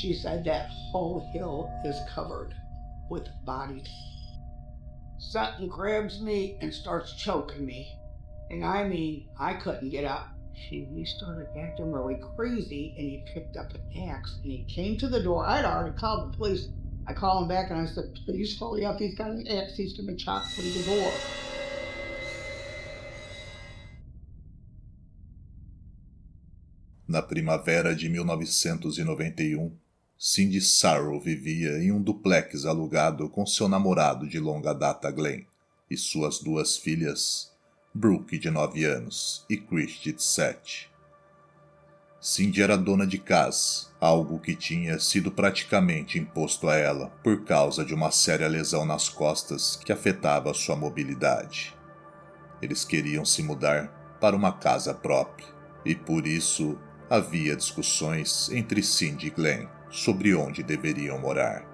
She said that whole hill is covered with bodies. Sutton grabs me and starts choking me. And I mean, I couldn't get up. He started acting really crazy, and he picked up an axe and he came to the door. I'd already called the police. I called him back and I said, please hurry up, he's got an axe, he's gonna chop through the door. Na primavera de 1991, Cindy Sarrow vivia em um duplex alugado com seu namorado de longa data Glenn e suas duas filhas, Brooke, de 9 anos, e Christy, de 7. Cindy era dona de casa, algo que tinha sido praticamente imposto a ela por causa de uma séria lesão nas costas que afetava sua mobilidade. Eles queriam se mudar para uma casa própria e por isso havia discussões entre Cindy e Glenn sobre onde deveriam morar.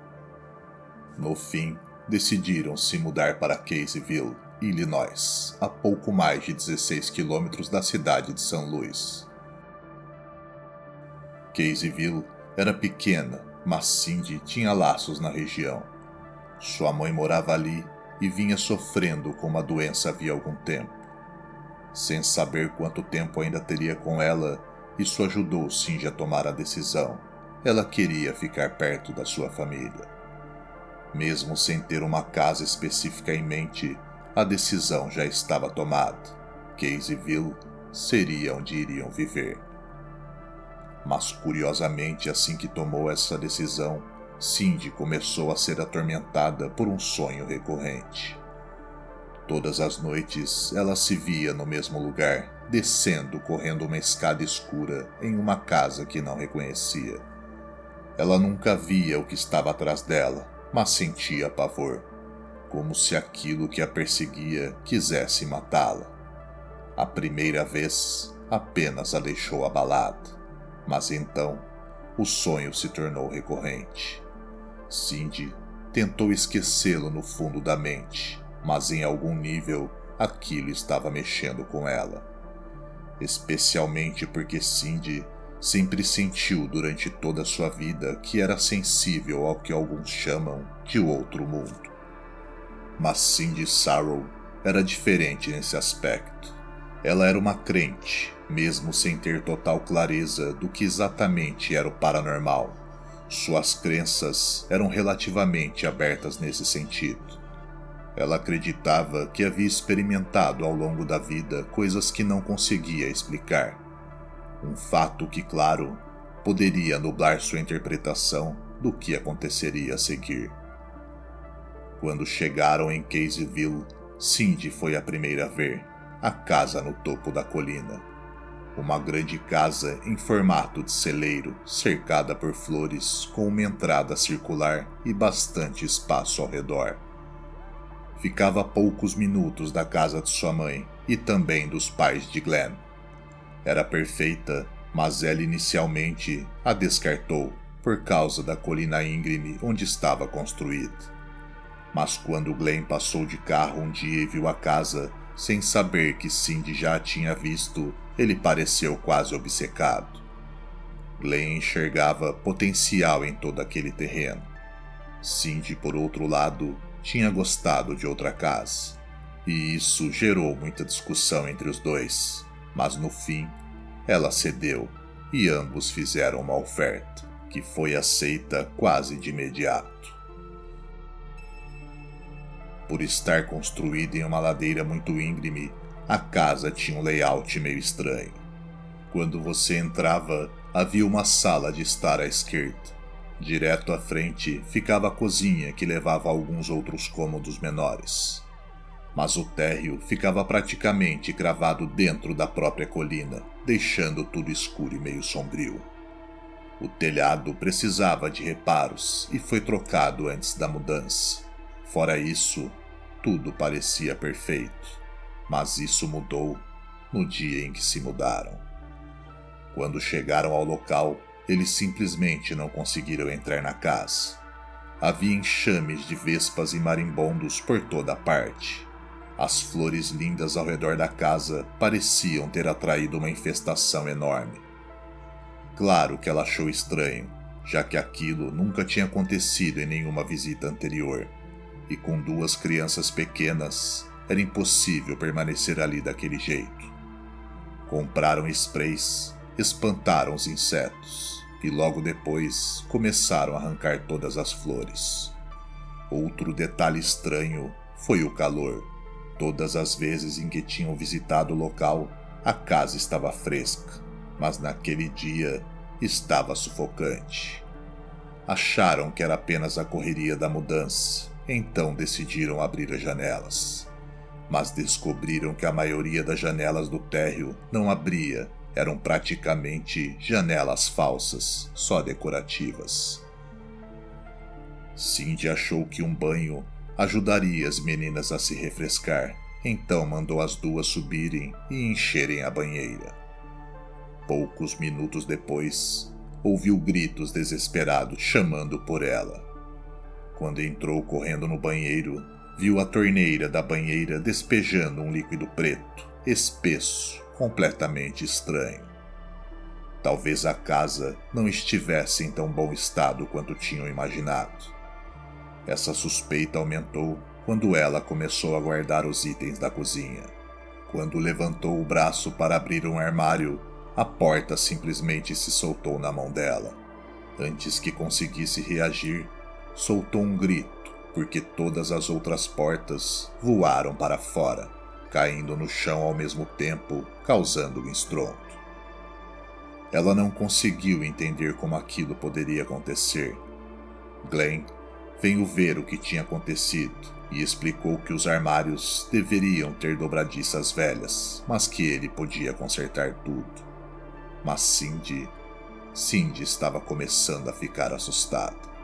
No fim, decidiram se mudar para Caseyville, Illinois, a pouco mais de 16 quilômetros da cidade de St. Louis. Caseyville era pequena, mas Cindy tinha laços na região. Sua mãe morava ali e vinha sofrendo com uma doença havia algum tempo. Sem saber quanto tempo ainda teria com ela, isso ajudou Cindy a tomar a decisão. Ela queria ficar perto da sua família. Mesmo sem ter uma casa específica em mente, a decisão já estava tomada. Caseyville seria onde iriam viver. Mas curiosamente, assim que tomou essa decisão, Cindy começou a ser atormentada por um sonho recorrente. Todas as noites ela se via no mesmo lugar, descendo correndo uma escada escura em uma casa que não reconhecia. Ela nunca via o que estava atrás dela, mas sentia pavor, como se aquilo que a perseguia quisesse matá-la. A primeira vez apenas a deixou abalada, mas então o sonho se tornou recorrente. Cindy tentou esquecê-lo no fundo da mente, mas em algum nível aquilo estava mexendo com ela. Especialmente porque Cindy sempre sentiu durante toda a sua vida que era sensível ao que alguns chamam de outro mundo. Mas Cindy Sarrow era diferente nesse aspecto. Ela era uma crente, mesmo sem ter total clareza do que exatamente era o paranormal. Suas crenças eram relativamente abertas nesse sentido. Ela acreditava que havia experimentado ao longo da vida coisas que não conseguia explicar. Um fato que, claro, poderia nublar sua interpretação do que aconteceria a seguir. Quando chegaram em Caseyville, Cindy foi a primeira a ver a casa no topo da colina. Uma grande casa em formato de celeiro, cercada por flores, com uma entrada circular e bastante espaço ao redor. Ficava a poucos minutos da casa de sua mãe e também dos pais de Glenn. Era perfeita, mas ela inicialmente a descartou por causa da colina íngreme onde estava construída. Mas quando Glenn passou de carro um dia e viu a casa, sem saber que Cindy já a tinha visto, ele pareceu quase obcecado. Glenn enxergava potencial em todo aquele terreno. Cindy, por outro lado, tinha gostado de outra casa, e isso gerou muita discussão entre os dois, mas no fim, ela cedeu e ambos fizeram uma oferta, que foi aceita quase de imediato. Por estar construída em uma ladeira muito íngreme, a casa tinha um layout meio estranho. Quando você entrava, havia uma sala de estar à esquerda. Direto à frente ficava a cozinha que levava a alguns outros cômodos menores. Mas o térreo ficava praticamente cravado dentro da própria colina, deixando tudo escuro e meio sombrio. O telhado precisava de reparos e foi trocado antes da mudança. Fora isso, tudo parecia perfeito, mas isso mudou no dia em que se mudaram. Quando chegaram ao local, eles simplesmente não conseguiram entrar na casa. Havia enxames de vespas e marimbondos por toda parte. As flores lindas ao redor da casa pareciam ter atraído uma infestação enorme. Claro que ela achou estranho, já que aquilo nunca tinha acontecido em nenhuma visita anterior, e com 2 crianças pequenas era impossível permanecer ali daquele jeito. Compraram sprays, espantaram os insetos e logo depois começaram a arrancar todas as flores. Outro detalhe estranho foi o calor. Todas as vezes em que tinham visitado o local, a casa estava fresca, mas naquele dia estava sufocante. Acharam que era apenas a correria da mudança, então decidiram abrir as janelas. Mas descobriram que a maioria das janelas do térreo não abria, eram praticamente janelas falsas, só decorativas. Cindy achou que um banho ajudaria as meninas a se refrescar, então mandou as 2 subirem e encherem a banheira. Poucos minutos depois, ouviu gritos desesperados chamando por ela. Quando entrou correndo no banheiro, viu a torneira da banheira despejando um líquido preto, espesso, completamente estranho. Talvez a casa não estivesse em tão bom estado quanto tinham imaginado. Essa suspeita aumentou quando ela começou a guardar os itens da cozinha. Quando levantou o braço para abrir um armário, a porta simplesmente se soltou na mão dela. Antes que conseguisse reagir, soltou um grito, porque todas as outras portas voaram para fora, caindo no chão ao mesmo tempo, causando um estrondo. Ela não conseguiu entender como aquilo poderia acontecer. Glenn veio ver o que tinha acontecido e explicou que os armários deveriam ter dobradiças velhas, mas que ele podia consertar tudo. Mas Cindy estava começando a ficar assustada.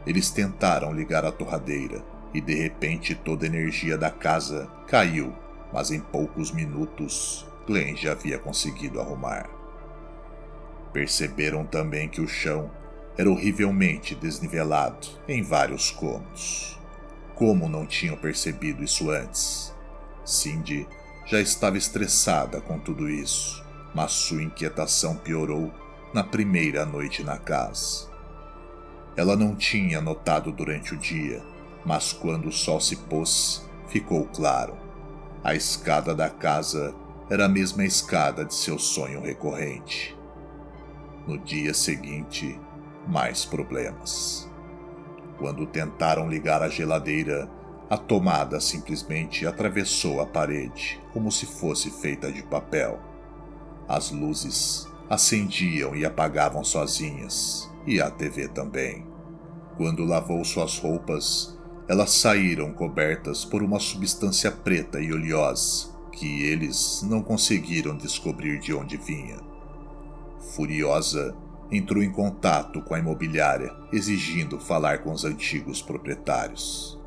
Eles tentaram ligar a torradeira e de repente toda a energia da casa caiu, mas em poucos minutos Glenn já havia conseguido arrumar. Perceberam também que o chão era horrivelmente desnivelado em vários cômodos. Como não tinham percebido isso antes? Cindy já estava estressada com tudo isso, mas sua inquietação piorou na primeira noite na casa. Ela não tinha notado durante o dia, mas quando o sol se pôs, ficou claro. A escada da casa era a mesma escada de seu sonho recorrente. No dia seguinte, mais problemas. Quando tentaram ligar a geladeira, a tomada simplesmente atravessou a parede, como se fosse feita de papel. As luzes acendiam e apagavam sozinhas, e a TV também. Quando lavou suas roupas, elas saíram cobertas por uma substância preta e oleosa, que eles não conseguiram descobrir de onde vinha. Furiosa, entrou em contato com a imobiliária, exigindo falar com os antigos proprietários.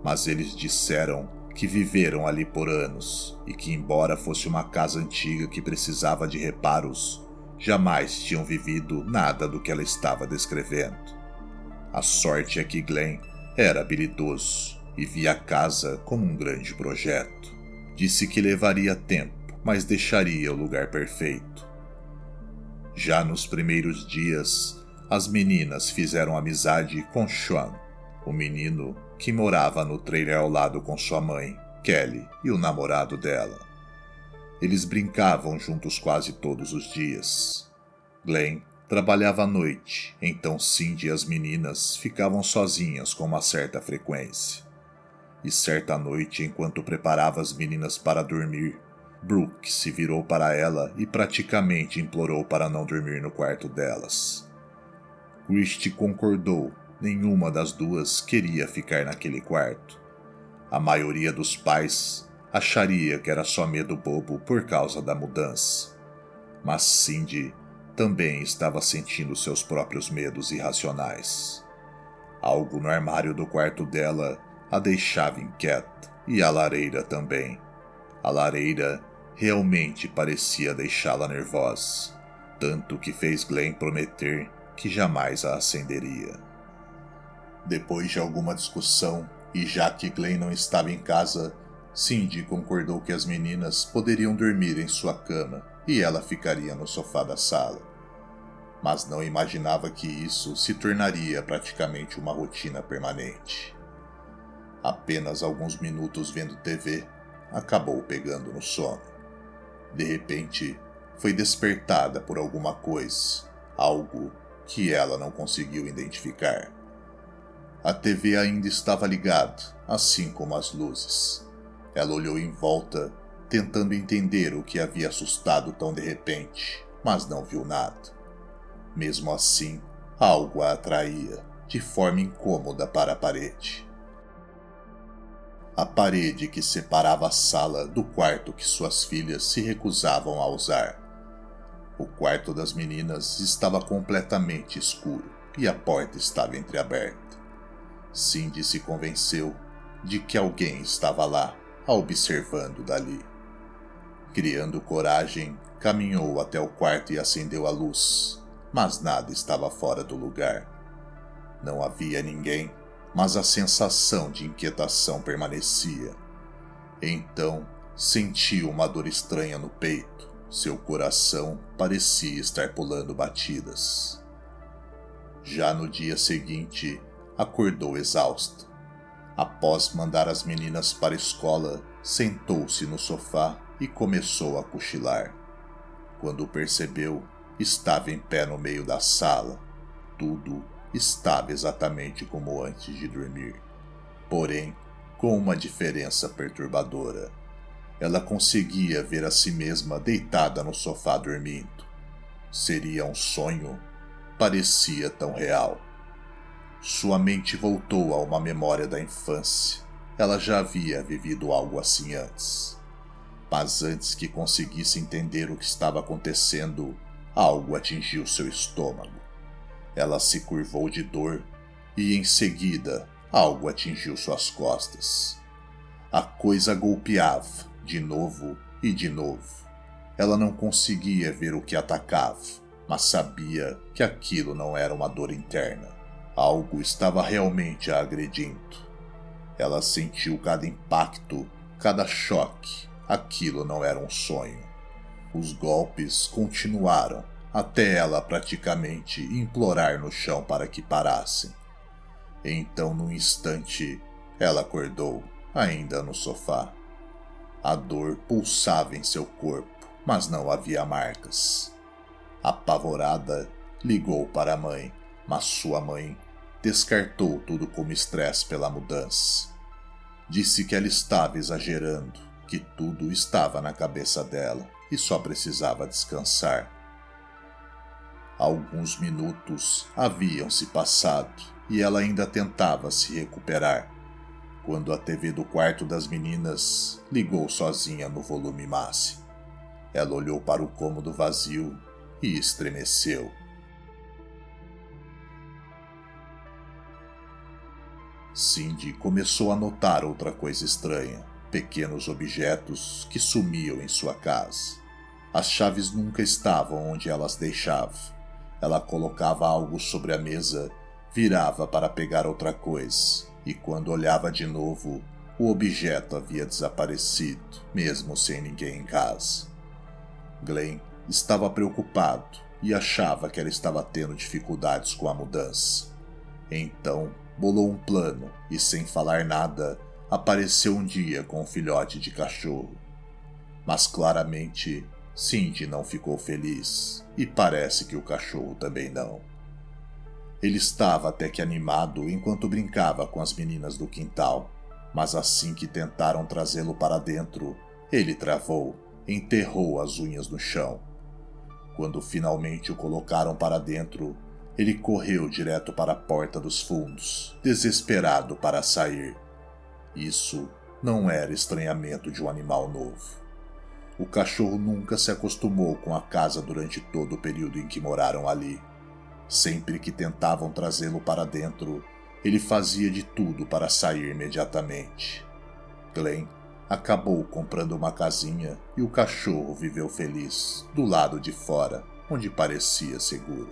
Mas eles disseram que viveram ali por anos e que, embora fosse uma casa antiga que precisava de reparos, jamais tinham vivido nada do que ela estava descrevendo. A sorte é que Glenn era habilidoso e via a casa como um grande projeto. Disse que levaria tempo, mas deixaria o lugar perfeito. Já nos primeiros dias, as meninas fizeram amizade com Sean, o menino que morava no trailer ao lado com sua mãe, Kelly, e o namorado dela. Eles brincavam juntos quase todos os dias. Glenn trabalhava à noite, então Cindy e as meninas ficavam sozinhas com uma certa frequência. E certa noite, enquanto preparava as meninas para dormir, Brooke se virou para ela e praticamente implorou para não dormir no quarto delas. Christy concordou, nenhuma das duas queria ficar naquele quarto. A maioria dos pais acharia que era só medo bobo por causa da mudança. Mas Cindy também estava sentindo seus próprios medos irracionais. Algo no armário do quarto dela a deixava inquieta, e a lareira também. A lareira realmente parecia deixá-la nervosa, tanto que fez Glenn prometer que jamais a acenderia. Depois de alguma discussão, e já que Glenn não estava em casa, Cindy concordou que as meninas poderiam dormir em sua cama e ela ficaria no sofá da sala. mas não imaginava que isso se tornaria praticamente uma rotina permanente. Apenas alguns minutos vendo TV, acabou pegando no sono. De repente, foi despertada por alguma coisa, algo que ela não conseguiu identificar. A TV ainda estava ligada, assim como as luzes. Ela olhou em volta, tentando entender o que havia assustado tão de repente, mas não viu nada. Mesmo assim, algo a atraía, de forma incômoda para a parede. A parede que separava a sala do quarto que suas filhas se recusavam a usar. O quarto das meninas estava completamente escuro e a porta estava entreaberta. Cindy se convenceu de que alguém estava lá, a observando dali. Criando coragem, caminhou até o quarto e acendeu a luz, mas nada estava fora do lugar. Não havia ninguém, mas a sensação de inquietação permanecia. Então, sentiu uma dor estranha no peito. Seu coração parecia estar pulando batidas. Já no dia seguinte, acordou exausta. Após mandar as meninas para a escola, sentou-se no sofá e começou a cochilar. Quando percebeu, estava em pé no meio da sala. Tudo estava exatamente como antes de dormir, porém com uma diferença perturbadora. Ela conseguia ver a si mesma deitada no sofá dormindo. Seria um sonho? Parecia tão real. Sua mente voltou a uma memória da infância. Ela já havia vivido algo assim antes. Mas antes que conseguisse entender o que estava acontecendo, algo atingiu seu estômago. Ela se curvou de dor e, em seguida, algo atingiu suas costas. A coisa golpeava, de novo e de novo. Ela não conseguia ver o que atacava, mas sabia que aquilo não era uma dor interna. Algo estava realmente a agredindo. Ela sentiu cada impacto, cada choque. Aquilo não era um sonho. Os golpes continuaram, até ela praticamente implorar no chão para que parassem. Então, num instante, ela acordou, ainda no sofá. A dor pulsava em seu corpo, mas não havia marcas. Apavorada, ligou para a mãe, mas sua mãe descartou tudo como estresse pela mudança. Disse que ela estava exagerando, que tudo estava na cabeça dela e só precisava descansar. Alguns minutos haviam se passado e ela ainda tentava se recuperar, quando a TV do quarto das meninas ligou sozinha no volume máximo. Ela olhou para o cômodo vazio e estremeceu. Cindy começou a notar outra coisa estranha, pequenos objetos que sumiam em sua casa. As chaves nunca estavam onde elas deixava. Ela colocava algo sobre a mesa, virava para pegar outra coisa, e quando olhava de novo, o objeto havia desaparecido, mesmo sem ninguém em casa. Glenn estava preocupado e achava que ela estava tendo dificuldades com a mudança. Então, bolou um plano e, sem falar nada, apareceu um dia com um filhote de cachorro. Mas claramente, Cindy não ficou feliz, e parece que o cachorro também não. Ele estava até que animado enquanto brincava com as meninas do quintal, mas assim que tentaram trazê-lo para dentro, ele travou, enterrou as unhas no chão. Quando finalmente o colocaram para dentro, ele correu direto para a porta dos fundos, desesperado para sair. Isso não era estranhamento de um animal novo. O cachorro nunca se acostumou com a casa durante todo o período em que moraram ali. Sempre que tentavam trazê-lo para dentro, ele fazia de tudo para sair imediatamente. Glenn acabou comprando uma casinha e o cachorro viveu feliz do lado de fora, onde parecia seguro.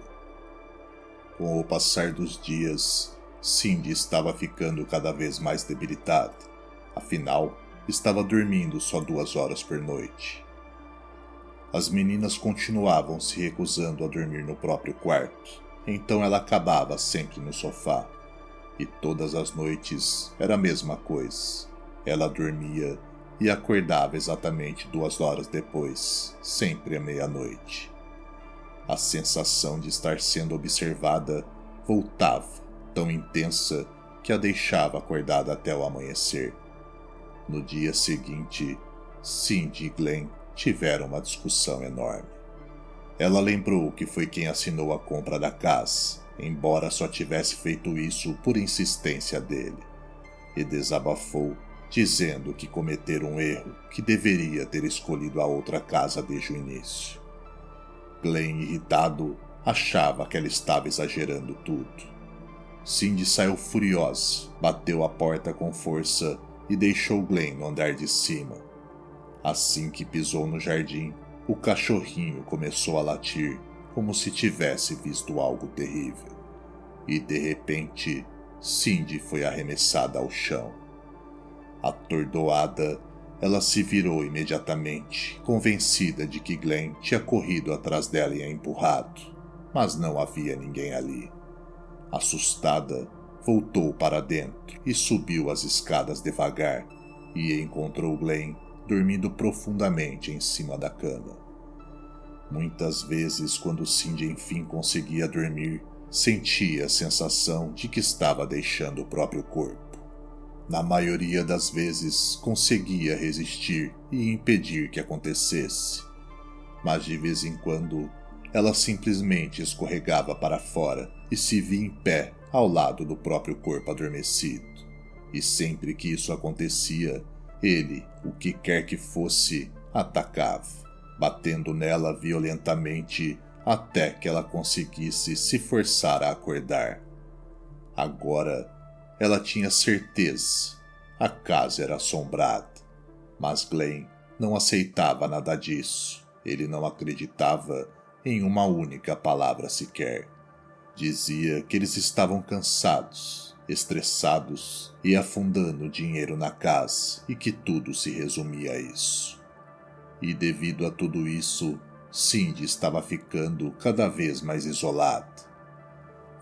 Com o passar dos dias, Cindy estava ficando cada vez mais debilitada. Afinal, estava dormindo só 2 horas por noite. As meninas continuavam se recusando a dormir no próprio quarto, então ela acabava sempre no sofá. E todas as noites era a mesma coisa. Ela dormia e acordava exatamente 2 horas depois, sempre à meia-noite. A sensação de estar sendo observada voltava, tão intensa que a deixava acordada até o amanhecer. No dia seguinte, Cindy e Glenn tiveram uma discussão enorme. Ela lembrou que foi quem assinou a compra da casa, embora só tivesse feito isso por insistência dele, e desabafou, dizendo que cometeram um erro, que deveria ter escolhido a outra casa desde o início. Glenn, irritado, achava que ela estava exagerando tudo. Cindy saiu furiosa, bateu a porta com força e deixou Glenn no andar de cima. Assim que pisou no jardim, o cachorrinho começou a latir, como se tivesse visto algo terrível. E de repente, Cindy foi arremessada ao chão. Atordoada, ela se virou imediatamente, convencida de que Glenn tinha corrido atrás dela e a empurrado, mas não havia ninguém ali. Assustada, voltou para dentro e subiu as escadas devagar, e encontrou Glenn dormindo profundamente em cima da cama. Muitas vezes, quando Cindy enfim conseguia dormir, sentia a sensação de que estava deixando o próprio corpo. Na maioria das vezes, conseguia resistir e impedir que acontecesse, mas de vez em quando, ela simplesmente escorregava para fora e se via em pé ao lado do próprio corpo adormecido. E sempre que isso acontecia, ele, o que quer que fosse, atacava, batendo nela violentamente até que ela conseguisse se forçar a acordar. Agora, ela tinha certeza. A casa era assombrada. Mas Glenn não aceitava nada disso. Ele não acreditava em uma única palavra sequer. Dizia que eles estavam cansados, estressados e afundando dinheiro na casa e que tudo se resumia a isso. E devido a tudo isso, Cindy estava ficando cada vez mais isolada.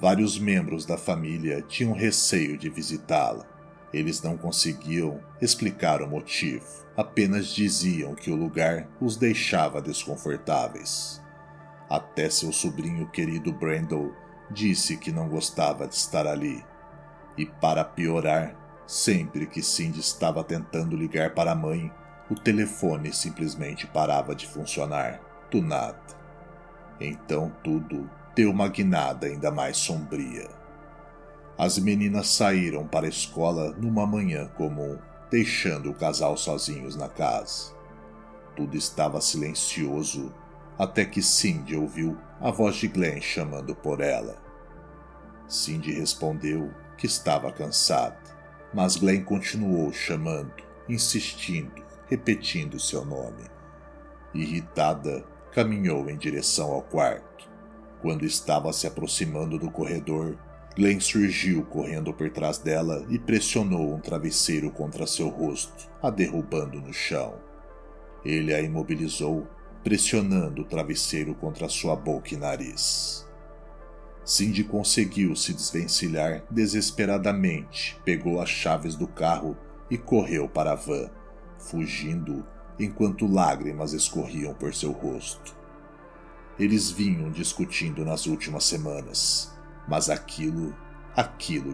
Vários membros da família tinham receio de visitá-la. Eles não conseguiam explicar o motivo, apenas diziam que o lugar os deixava desconfortáveis. Até seu sobrinho querido Brandon disse que não gostava de estar ali. E para piorar, sempre que Cindy estava tentando ligar para a mãe, o telefone simplesmente parava de funcionar, do nada. Então tudo deu uma guinada ainda mais sombria. As meninas saíram para a escola numa manhã comum, deixando o casal sozinhos na casa. Tudo estava silencioso, até que Cindy ouviu a voz de Glenn chamando por ela. Cindy respondeu que estava cansada, mas Glenn continuou chamando, insistindo, repetindo seu nome. Irritada, caminhou em direção ao quarto. Quando estava se aproximando do corredor, Glenn surgiu correndo por trás dela e pressionou um travesseiro contra seu rosto, a derrubando no chão. Ele a imobilizou, pressionando o travesseiro contra sua boca e nariz. Cindy conseguiu se desvencilhar desesperadamente, pegou as chaves do carro e correu para a van, fugindo enquanto lágrimas escorriam por seu rosto. Eles vinham discutindo nas últimas semanas, mas aquilo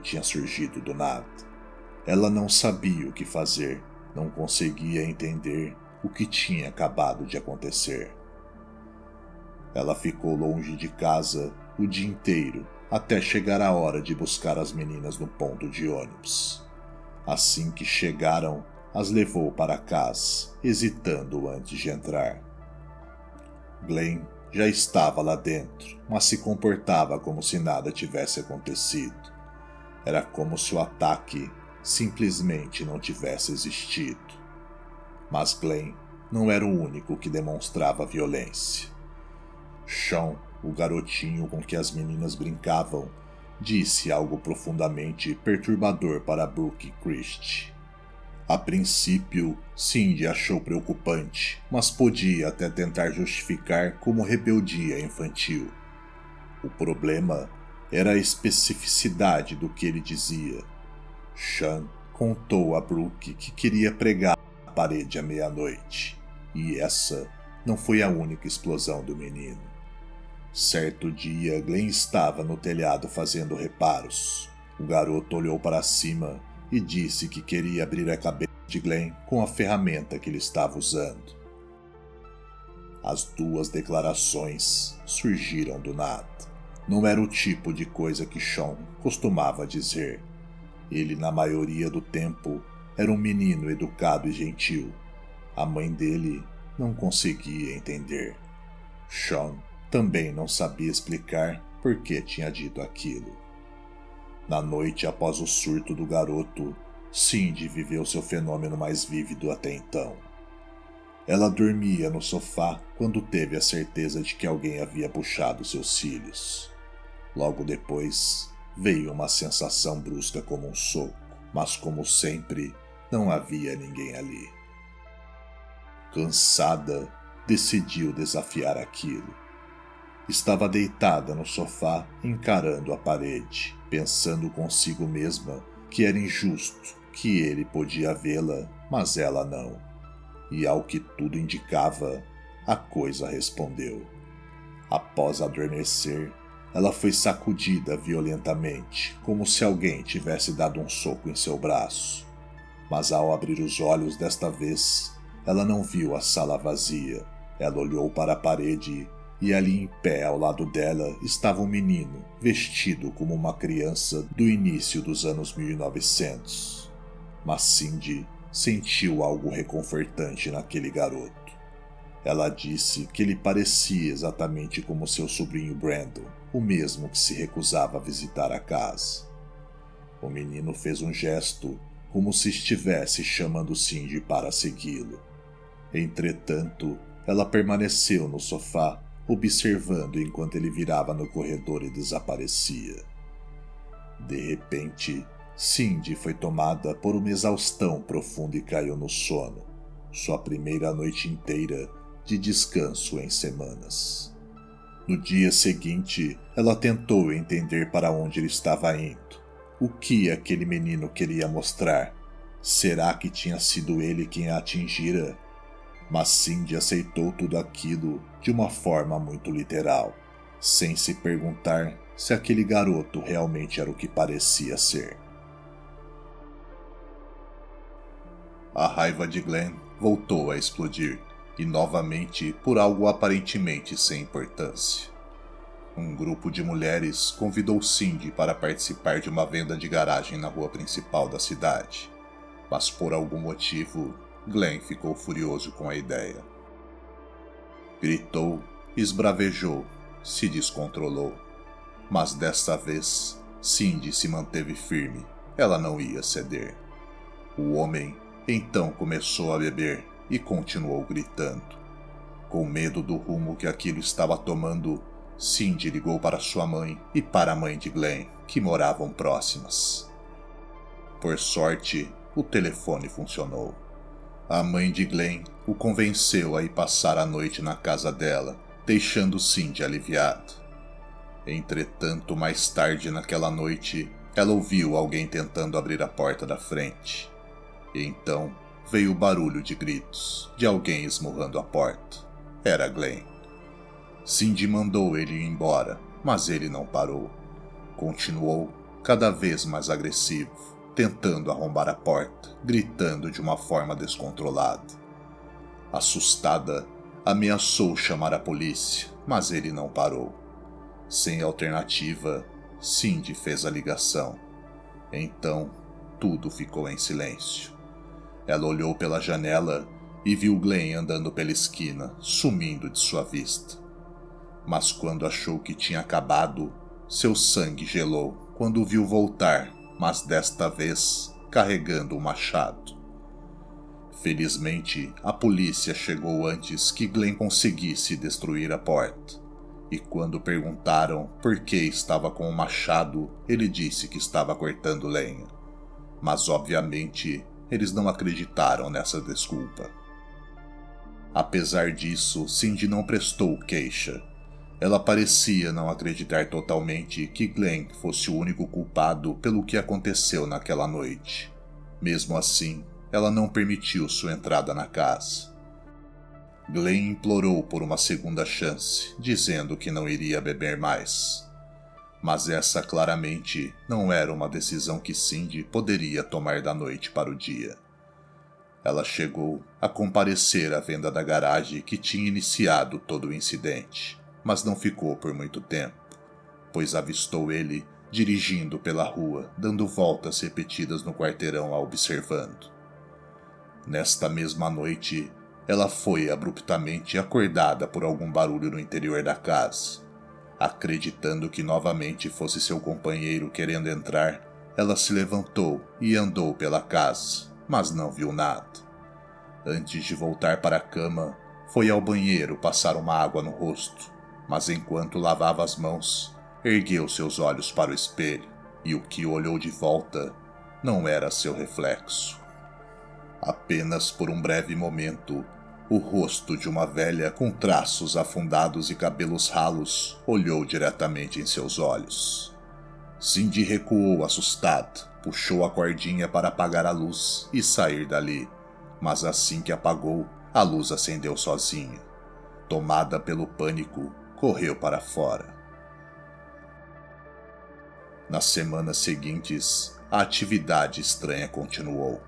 tinha surgido do nada. Ela não sabia o que fazer, não conseguia entender o que tinha acabado de acontecer. Ela ficou longe de casa o dia inteiro, até chegar a hora de buscar as meninas no ponto de ônibus. Assim que chegaram, as levou para casa, hesitando antes de entrar. Glenn já estava lá dentro, mas se comportava como se nada tivesse acontecido. Era como se o ataque simplesmente não tivesse existido. Mas Glenn não era o único que demonstrava violência. Sean, o garotinho com que as meninas brincavam, disse algo profundamente perturbador para Brooke e Christie. A princípio, Cindy achou preocupante, mas podia até tentar justificar como rebeldia infantil. O problema era a especificidade do que ele dizia. Sean contou a Brooke que queria pregar na parede à meia-noite, e essa não foi a única explosão do menino. Certo dia, Glenn estava no telhado fazendo reparos. O garoto olhou para cima e disse que queria abrir a cabeça de Glenn com a ferramenta que ele estava usando. As duas declarações surgiram do nada. Não era o tipo de coisa que Sean costumava dizer. Ele, na maioria do tempo, era um menino educado e gentil. A mãe dele não conseguia entender. Sean também não sabia explicar por que tinha dito aquilo. Na noite após o surto do garoto, Cindy viveu seu fenômeno mais vívido até então. Ela dormia no sofá quando teve a certeza de que alguém havia puxado seus cílios. Logo depois, veio uma sensação brusca como um soco, mas como sempre, não havia ninguém ali. Cansada, decidiu desafiar aquilo. Estava deitada no sofá, encarando a parede, pensando consigo mesma que era injusto, que ele podia vê-la, mas ela não. E ao que tudo indicava, a coisa respondeu. Após adormecer, ela foi sacudida violentamente, como se alguém tivesse dado um soco em seu braço. Mas ao abrir os olhos desta vez, ela não viu a sala vazia. Ela olhou para a parede e ali em pé ao lado dela estava um menino, vestido como uma criança do início dos anos 1900. Mas Cindy sentiu algo reconfortante naquele garoto. Ela disse que ele parecia exatamente como seu sobrinho Brandon, o mesmo que se recusava a visitar a casa. O menino fez um gesto, como se estivesse chamando Cindy para segui-lo. Entretanto, ela permaneceu no sofá, observando enquanto ele virava no corredor e desaparecia. De repente, Cindy foi tomada por uma exaustão profunda e caiu no sono, sua primeira noite inteira de descanso em semanas. No dia seguinte, ela tentou entender para onde ele estava indo. O que aquele menino queria mostrar? Será que tinha sido ele quem a atingira? Mas Cindy aceitou tudo aquilo de uma forma muito literal, sem se perguntar se aquele garoto realmente era o que parecia ser. A raiva de Glenn voltou a explodir, e novamente por algo aparentemente sem importância. Um grupo de mulheres convidou Cindy para participar de uma venda de garagem na rua principal da cidade, mas por algum motivo, Glenn ficou furioso com a ideia. Gritou, esbravejou, se descontrolou, mas desta vez, Cindy se manteve firme, ela não ia ceder. O homem então começou a beber e continuou gritando. Com medo do rumo que aquilo estava tomando, Cindy ligou para sua mãe e para a mãe de Glenn, que moravam próximas. Por sorte, o telefone funcionou. A mãe de Glenn o convenceu a ir passar a noite na casa dela, deixando Cindy aliviada. Entretanto, mais tarde naquela noite, ela ouviu alguém tentando abrir a porta da frente. E então veio o barulho de gritos, de alguém esmurrando a porta. Era Glenn. Cindy mandou ele ir embora, mas ele não parou. Continuou cada vez mais agressivo, tentando arrombar a porta, gritando de uma forma descontrolada. Assustada, ameaçou chamar a polícia, mas ele não parou. Sem alternativa, Cindy fez a ligação. Então, tudo ficou em silêncio. Ela olhou pela janela e viu Glenn andando pela esquina, sumindo de sua vista. Mas quando achou que tinha acabado, seu sangue gelou quando o viu voltar, mas desta vez carregando um machado. Felizmente, a polícia chegou antes que Glenn conseguisse destruir a porta. E quando perguntaram por que estava com o machado, ele disse que estava cortando lenha. Mas obviamente, eles não acreditaram nessa desculpa. Apesar disso, Cindy não prestou queixa. Ela parecia não acreditar totalmente que Glenn fosse o único culpado pelo que aconteceu naquela noite. Mesmo assim, ela não permitiu sua entrada na casa. Glenn implorou por uma segunda chance, dizendo que não iria beber mais. Mas essa claramente não era uma decisão que Cindy poderia tomar da noite para o dia. Ela chegou a comparecer à venda da garagem que tinha iniciado todo o incidente, mas não ficou por muito tempo, pois avistou ele dirigindo pela rua, dando voltas repetidas no quarteirão a observando. Nesta mesma noite, ela foi abruptamente acordada por algum barulho no interior da casa. Acreditando que novamente fosse seu companheiro querendo entrar, ela se levantou e andou pela casa, mas não viu nada. Antes de voltar para a cama, foi ao banheiro passar uma água no rosto, mas enquanto lavava as mãos, ergueu seus olhos para o espelho, e o que olhou de volta não era seu reflexo. Apenas por um breve momento, o rosto de uma velha com traços afundados e cabelos ralos olhou diretamente em seus olhos. Cindy recuou assustada, puxou a cordinha para apagar a luz e sair dali, mas assim que apagou, a luz acendeu sozinha. Tomada pelo pânico, correu para fora. Nas semanas seguintes, a atividade estranha continuou.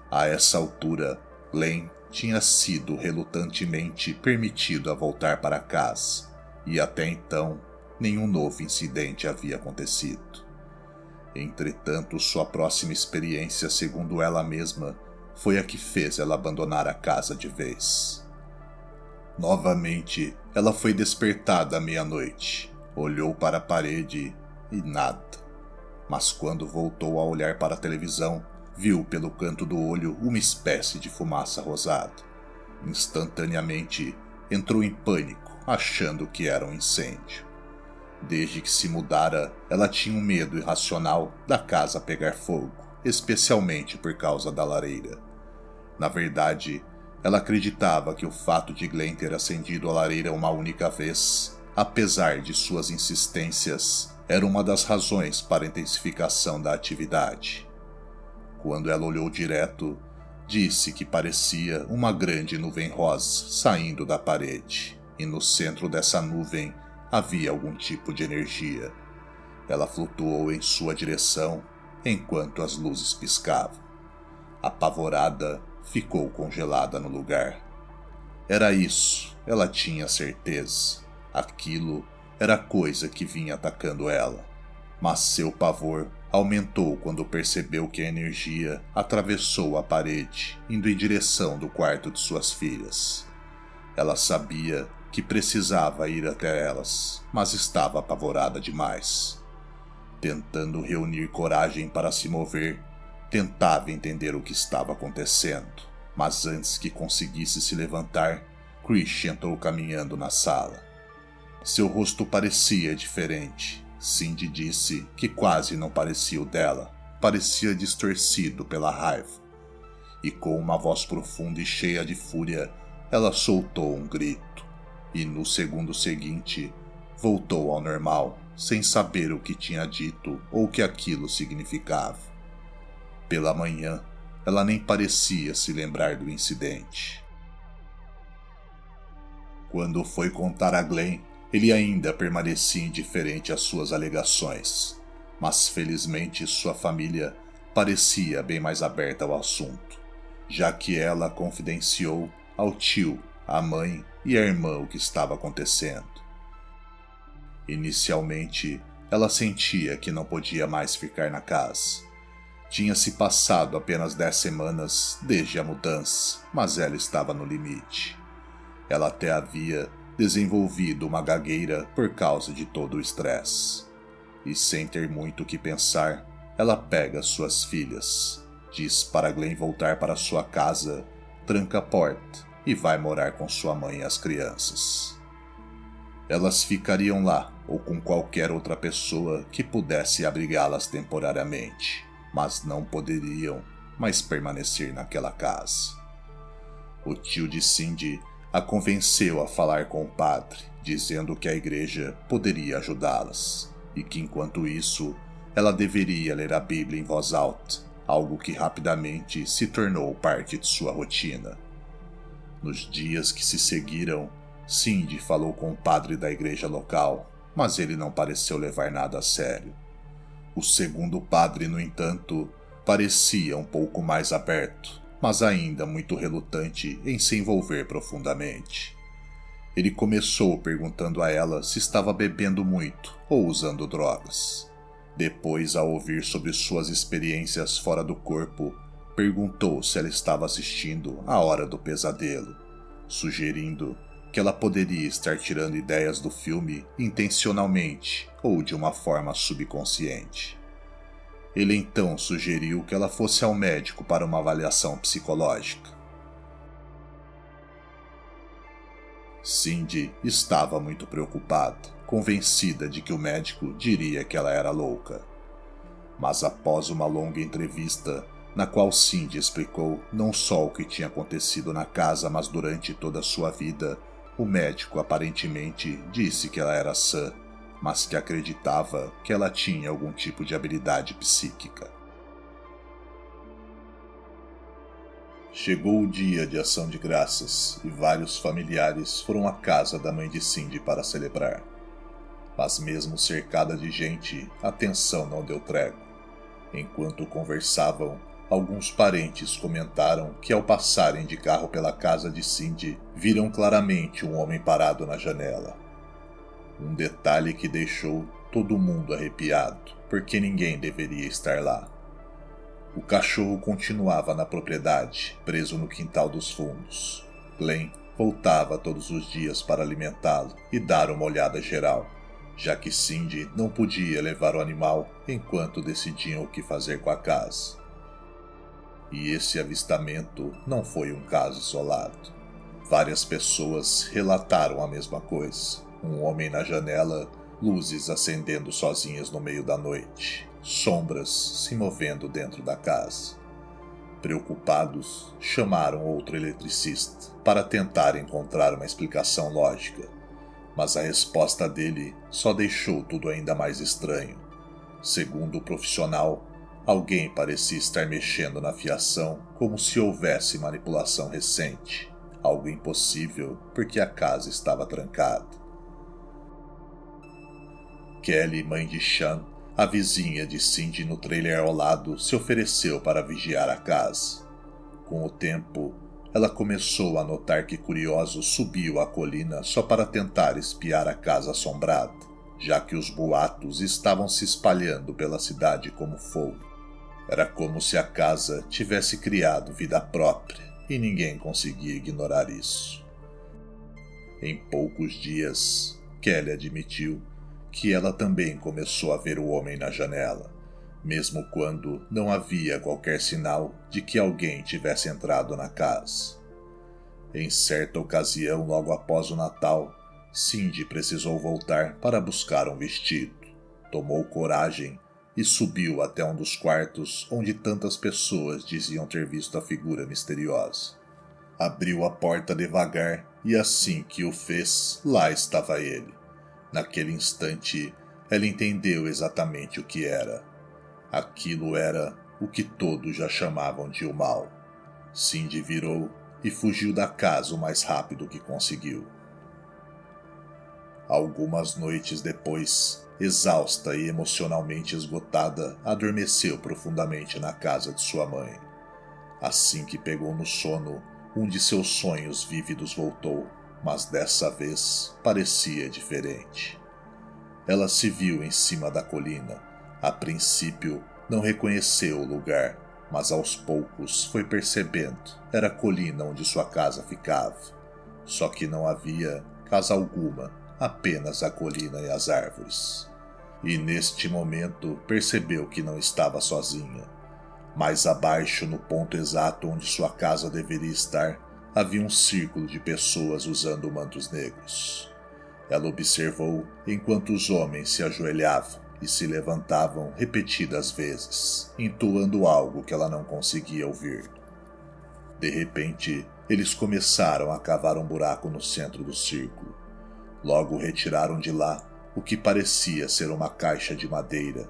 A essa altura, Glenn tinha sido relutantemente permitido a voltar para casa, e até então nenhum novo incidente havia acontecido. Entretanto, sua próxima experiência, segundo ela mesma, foi a que fez ela abandonar a casa de vez. Novamente, ela foi despertada à meia-noite, olhou para a parede e nada. Mas quando voltou a olhar para a televisão, viu pelo canto do olho uma espécie de fumaça rosada. Instantaneamente, entrou em pânico, achando que era um incêndio. Desde que se mudara, ela tinha um medo irracional da casa pegar fogo, especialmente por causa da lareira. Na verdade, ela acreditava que o fato de Glenn ter acendido a lareira uma única vez, apesar de suas insistências, era uma das razões para a intensificação da atividade. Quando ela olhou direto, disse que parecia uma grande nuvem rosa saindo da parede, e no centro dessa nuvem havia algum tipo de energia. Ela flutuou em sua direção enquanto as luzes piscavam. Apavorada, ficou congelada no lugar. Era isso, ela tinha certeza. Aquilo era a coisa que vinha atacando ela. Mas seu pavor aumentou quando percebeu que a energia atravessou a parede, indo em direção do quarto de suas filhas. Ela sabia que precisava ir até elas, mas estava apavorada demais. Tentando reunir coragem para se mover, tentava entender o que estava acontecendo, mas antes que conseguisse se levantar, Chris entrou caminhando na sala. Seu rosto parecia diferente. Cindy disse que quase não parecia o dela, parecia distorcido pela raiva. E com uma voz profunda e cheia de fúria, ela soltou um grito. E no segundo seguinte, voltou ao normal, sem saber o que tinha dito ou o que aquilo significava. Pela manhã, ela nem parecia se lembrar do incidente. Quando foi contar a Glenn, ele ainda permanecia indiferente às suas alegações, mas felizmente sua família parecia bem mais aberta ao assunto, já que ela confidenciou ao tio, à mãe e à irmã o que estava acontecendo. Inicialmente, ela sentia que não podia mais ficar na casa. Tinha-se passado apenas 10 semanas desde a mudança, mas ela estava no limite. Ela até havia desenvolvido uma gagueira por causa de todo o estresse. E sem ter muito o que pensar, ela pega suas filhas, diz para Glenn voltar para sua casa, tranca a porta e vai morar com sua mãe e as crianças. Elas ficariam lá ou com qualquer outra pessoa que pudesse abrigá-las temporariamente, mas não poderiam mais permanecer naquela casa. O tio de Cindy a convenceu a falar com o padre, dizendo que a igreja poderia ajudá-las e que, enquanto isso, ela deveria ler a Bíblia em voz alta, algo que rapidamente se tornou parte de sua rotina. Nos dias que se seguiram, Cindy falou com o padre da igreja local, mas ele não pareceu levar nada a sério. O segundo padre, no entanto, parecia um pouco mais aberto, mas ainda muito relutante em se envolver profundamente. Ele começou perguntando a ela se estava bebendo muito ou usando drogas. Depois, ao ouvir sobre suas experiências fora do corpo, perguntou se ela estava assistindo A Hora do Pesadelo, sugerindo que ela poderia estar tirando ideias do filme intencionalmente ou de uma forma subconsciente. Ele então sugeriu que ela fosse ao médico para uma avaliação psicológica. Cindy estava muito preocupada, convencida de que o médico diria que ela era louca. Mas após uma longa entrevista, na qual Cindy explicou não só o que tinha acontecido na casa, mas durante toda a sua vida, o médico aparentemente disse que ela era sã, mas que acreditava que ela tinha algum tipo de habilidade psíquica. Chegou o dia de ação de graças e vários familiares foram à casa da mãe de Cindy para celebrar. Mas mesmo cercada de gente, a tensão não deu trégua. Enquanto conversavam, alguns parentes comentaram que ao passarem de carro pela casa de Cindy, viram claramente um homem parado na janela. Um detalhe que deixou todo mundo arrepiado, porque ninguém deveria estar lá. O cachorro continuava na propriedade, preso no quintal dos fundos. Glenn voltava todos os dias para alimentá-lo e dar uma olhada geral, já que Cindy não podia levar o animal enquanto decidiam o que fazer com a casa. E esse avistamento não foi um caso isolado. Várias pessoas relataram a mesma coisa. Um homem na janela, luzes acendendo sozinhas no meio da noite, sombras se movendo dentro da casa. Preocupados, chamaram outro eletricista para tentar encontrar uma explicação lógica, mas a resposta dele só deixou tudo ainda mais estranho. Segundo o profissional, alguém parecia estar mexendo na fiação como se houvesse manipulação recente, algo impossível porque a casa estava trancada. Kelly, mãe de Sean, a vizinha de Cindy no trailer ao lado, se ofereceu para vigiar a casa. Com o tempo, ela começou a notar que curiosos subiam a colina só para tentar espiar a casa assombrada, já que os boatos estavam se espalhando pela cidade como fogo. Era como se a casa tivesse criado vida própria e ninguém conseguia ignorar isso. Em poucos dias, Kelly admitiu que ela também começou a ver o homem na janela, mesmo quando não havia qualquer sinal de que alguém tivesse entrado na casa. Em certa ocasião, logo após o Natal, Cindy precisou voltar para buscar um vestido. Tomou coragem e subiu até um dos quartos onde tantas pessoas diziam ter visto a figura misteriosa. Abriu a porta devagar e assim que o fez, lá estava ele. Naquele instante, ela entendeu exatamente o que era. Aquilo era o que todos já chamavam de o mal. Cindy virou e fugiu da casa o mais rápido que conseguiu. Algumas noites depois, exausta e emocionalmente esgotada, adormeceu profundamente na casa de sua mãe. Assim que pegou no sono, um de seus sonhos vívidos voltou, mas dessa vez parecia diferente. Ela se viu em cima da colina. A princípio, não reconheceu o lugar, mas aos poucos foi percebendo. Era a colina onde sua casa ficava. Só que não havia casa alguma, apenas a colina e as árvores. E neste momento percebeu que não estava sozinha. Mais abaixo, no ponto exato onde sua casa deveria estar, havia um círculo de pessoas usando mantos negros. Ela observou enquanto os homens se ajoelhavam e se levantavam repetidas vezes, entoando algo que ela não conseguia ouvir. De repente, eles começaram a cavar um buraco no centro do círculo. Logo retiraram de lá o que parecia ser uma caixa de madeira.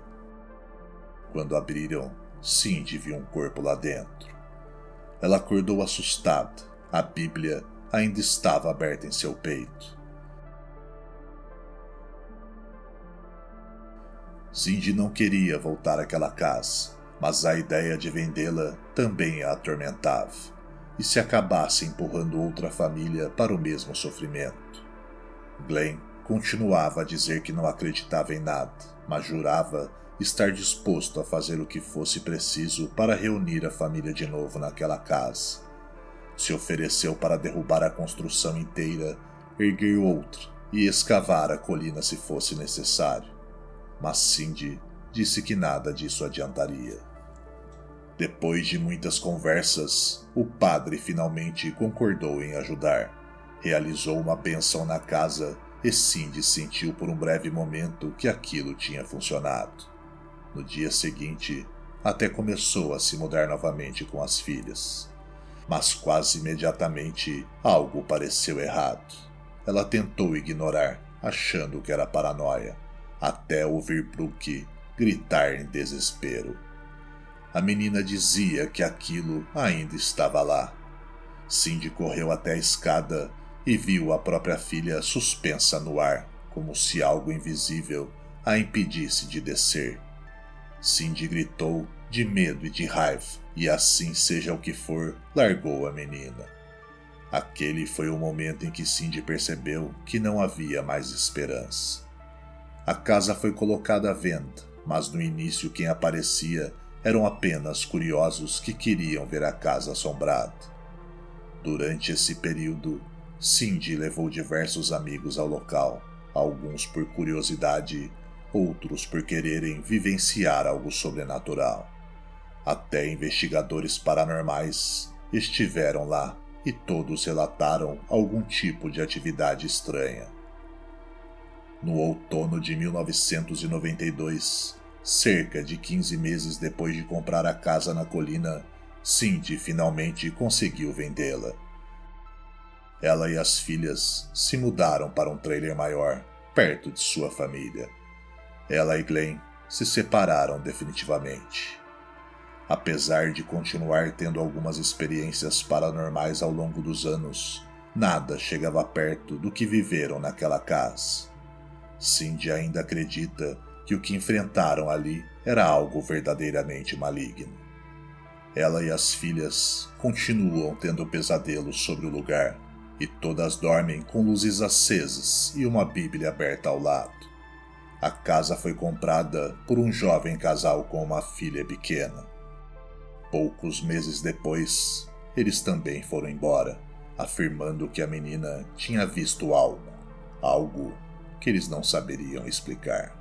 Quando abriram, Cindy viu um corpo lá dentro. Ela acordou assustada. A Bíblia ainda estava aberta em seu peito. Cindy não queria voltar àquela casa, mas a ideia de vendê-la também a atormentava. E se acabasse empurrando outra família para o mesmo sofrimento? Glenn continuava a dizer que não acreditava em nada, mas jurava estar disposto a fazer o que fosse preciso para reunir a família de novo naquela casa. Se ofereceu para derrubar a construção inteira, erguer outra e escavar a colina se fosse necessário. Mas Cindy disse que nada disso adiantaria. Depois de muitas conversas, o padre finalmente concordou em ajudar. Realizou uma bênção na casa e Cindy sentiu por um breve momento que aquilo tinha funcionado. No dia seguinte, até começou a se mudar novamente com as filhas. Mas quase imediatamente algo pareceu errado. Ela tentou ignorar, achando que era paranoia, até ouvir Brooke gritar em desespero. A menina dizia que aquilo ainda estava lá. Cindy correu até a escada e viu a própria filha suspensa no ar, como se algo invisível a impedisse de descer. Cindy gritou de medo e de raiva, e assim seja o que for, largou a menina. Aquele foi o momento em que Cindy percebeu que não havia mais esperança. A casa foi colocada à venda, mas no início quem aparecia eram apenas curiosos que queriam ver a casa assombrada. Durante esse período, Cindy levou diversos amigos ao local, alguns por curiosidade, outros por quererem vivenciar algo sobrenatural. Até investigadores paranormais estiveram lá e todos relataram algum tipo de atividade estranha. No outono de 1992, cerca de 15 meses depois de comprar a casa na colina, Cindy finalmente conseguiu vendê-la. Ela e as filhas se mudaram para um trailer maior, perto de sua família. Ela e Glenn se separaram definitivamente. Apesar de continuar tendo algumas experiências paranormais ao longo dos anos, nada chegava perto do que viveram naquela casa. Cindy ainda acredita que o que enfrentaram ali era algo verdadeiramente maligno. Ela e as filhas continuam tendo pesadelos sobre o lugar, e todas dormem com luzes acesas e uma Bíblia aberta ao lado. A casa foi comprada por um jovem casal com uma filha pequena. Poucos meses depois, eles também foram embora, afirmando que a menina tinha visto algo que eles não saberiam explicar.